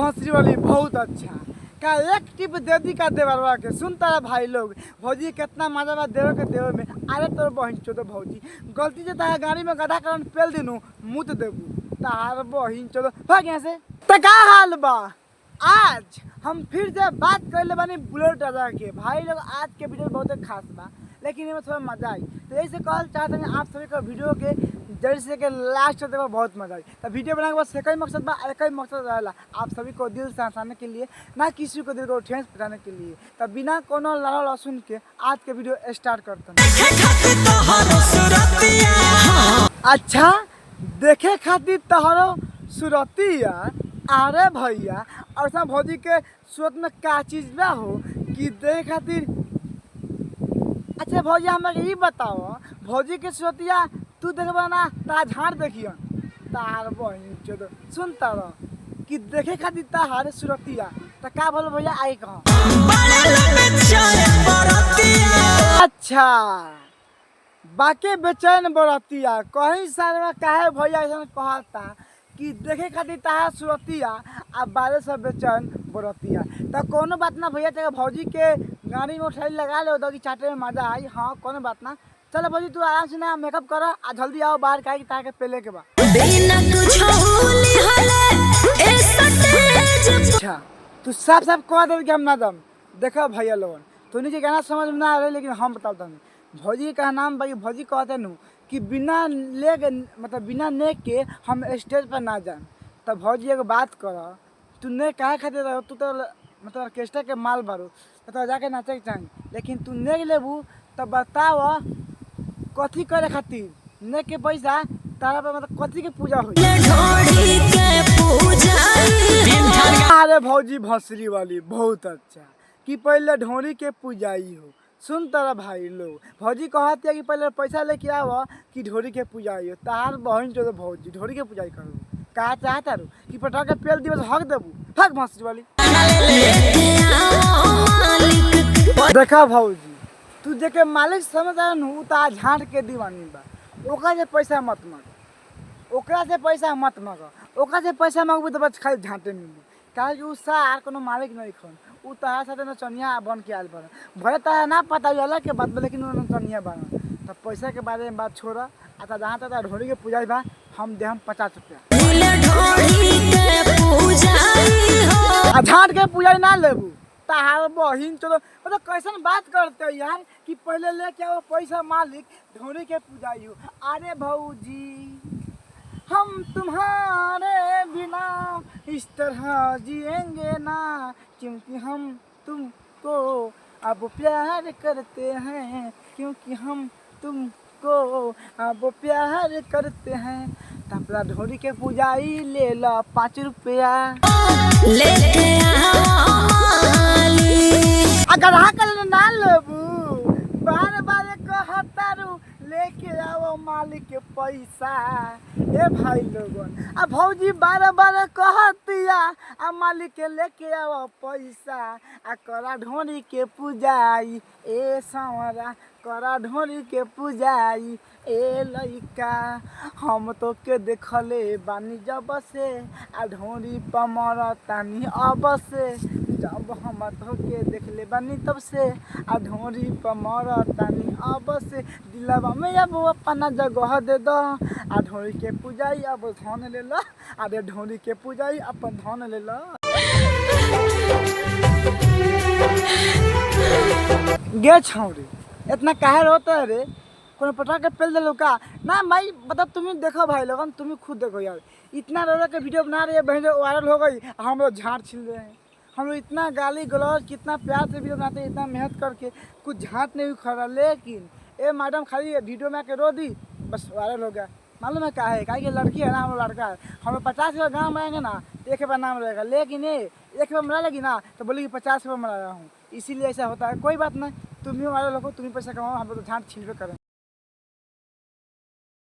भोसरी वाली बहुत अच्छा का एक टिप दे दी का देवरवा के सुनता है भाई लोग। भौजी कितना मजा बा देवे के देवे में। अरे तोर बहन चोदो भौजी गलती से तार गाड़ी में गधा करन पेल दिनू मुत देबू तार बहन चोदो भाग यहाँ से। तो का हाल बा आज हम फिर से बात कर ले बानी बुलेट राजा के। भाई लोग आज के वीडियो बहुत खास बा लेकिन इसमें थोड़ा मजा आई तो यही से कहल चाहते हैं आप सभी को वीडियो के जल्द से के लास्ट तक बहुत मजा आई। तो वीडियो बनाने के बाद एक ही मकसद बा एक ही मकसद रहेला आप सभी को दिल से हंसाने के लिए ना किसी को दिल को ठेस पहुँचाने के लिए। तो बिना कोनो लड़ा लहसुन के आज के वीडियो स्टार्ट करते हैं। अच्छा देखे खातिर तोहरो सुरतिया अरे भैया और भौजी के सूरत में का चीज बा हो कि देखे खातिर। अच्छा भौजी हमें ये बताओ भौजी के सूरतिया तू देखबा ना तार झाड़ देखियो तार बहन चोद सुनता रह कि देखे खातिर तार सूरतिया तो का बोल भैया आई कहो। अच्छा बाके बेचैन बरतिया कहीं साल में काहे भैया ऐसा कहता कि देखे खातिर तार सूरतिया आ 1200 बेचैन बरतिया। तो कोनो बात ना भैया तेरे भौजी के गाड़ी में उठाई लगा ले उधर की चाटे में मजा आई। हाँ कोनो बात ना चलो भौजी तू आराम से ना मेकअप कर आ जल्दी आओ बाहर काहे कि ताके पहले के बाद। अच्छा तू साफ साफ कह दे कि हम ना दम देखो भैया लोगन तो नीचे गाना समझ में ना आ रहे लेकिन हम बताता हूँ भौजी का नाम भाई भौजी कहते नु कि बिना लेग मतलब बिना नेक के हम स्टेज पर ना जाए। तब भौजी एगो बात कर तू नेक काहे खातिर रहो तू तो मतलब ऑर्केस्ट्रा के माल बारू तो जाके नाचे के चाहिए लेकिन तू नेक लेबू तब बताओ कथी करे खातिर नेक के पैसा तारा पे मतलब कथी के पूजा हो। अरे भौजी भोसरी वाली बहुत अच्छा कि पहले ढोरी के पूजाई हो। सुन तारा भाई लोग भौजी कहती है कि पहले पैसा लेके आओ कि ढोरी के पूजाई हो तार बहन चो भौजी ढोरी के पूजाई करो कहा चाहता रू कि पटा के पेल दिवस हक देबू हक भोसरी वाली। देखा भौजी तू जेके मालिक समझ आ नु ता झांट के दीवानी बा ओकरा से पैसा मत मांग ओकरा से पैसा मत मांग ओकरा से पैसा मांगबू तो बस खाली झांटे मिली काहे कि उ सार कोनो मालिक नहीं खन उ तहार साथे नचनिया बन के आयल बन भले तहार ना पता अलग के बात लेकिन उ नचनिया बन। तो पैसा के बारे में बात छोड़ा आता जहाँ तक ढोरी के पूजा बा हम दे हम 50 रुपया झांट के पूजा ना लेबू ताहार बहिन चलो मतलब कैसन बात करते यार कि पहले लेके आओ पैसा मालिक ढोरी के पूजाई हो। अरे भौजी हम तुम्हारे बिना इस तरह जिएंगे ना क्योंकि हम तुमको अब प्यार करते हैं क्योंकि हम तुमको अब प्यार करते हैं। तपला ढोरी के पूजाई ले लो 5 रुपया लेके अगर हाकल ना लेबू बार बार कहतारू लेके आओ मालिक के पैसा। ए भाई लोगन आ भौजी बार बार कहतिया आ मालिक के लेके आओ पैसा आ करा ढोरी के पूजाई ए संवरा करा ढोरी के पूजाई ए लइका हम तो के देखले बानी जब से आ ढोरी पमर तानी अब से जब हम तो के देखले बानी तब से आ ढोरी पमर तानी अब से दिलवा में अब अपना जगह दे दो आ ढोरी के पूजाई अब धन ले लो अरे ढोरी के पूजाई अपन धन ले लो। गे छौरी इतना काहे रोता है रे कोनो पटा के पेल दे लो का ना भाई मतलब तुम्हें देखो भाई लोगन तुम्हें खुद देखो यार इतना रो के वीडियो बना रही है बहन वायरल हो गई हम लोग झाड़ छिल रहे हैं हम लोग इतना गाली गलौज कितना प्यार से वीडियो बनाते हैं इतना मेहनत करके कुछ झाँट नहीं खड़ा लेकिन ए मैडम खाली वीडियो में आके रो दी बस वायरल हो गया। मालूम है क्या है कि लड़की है ना हम लड़का है हम 50 रुपये गाँव में आएंगे ना तो 1 रुपया नाम रहेगा लेकिन ये 1 रुपया मरा लेगी ना तो बोलेगी 50 रुपये मरा रहा हूँ इसीलिए ऐसा होता है। कोई बात नहीं तुम ही वायरल हो तुम ही पैसा कमाओ हम लोग तो झाँट छिलवे करें।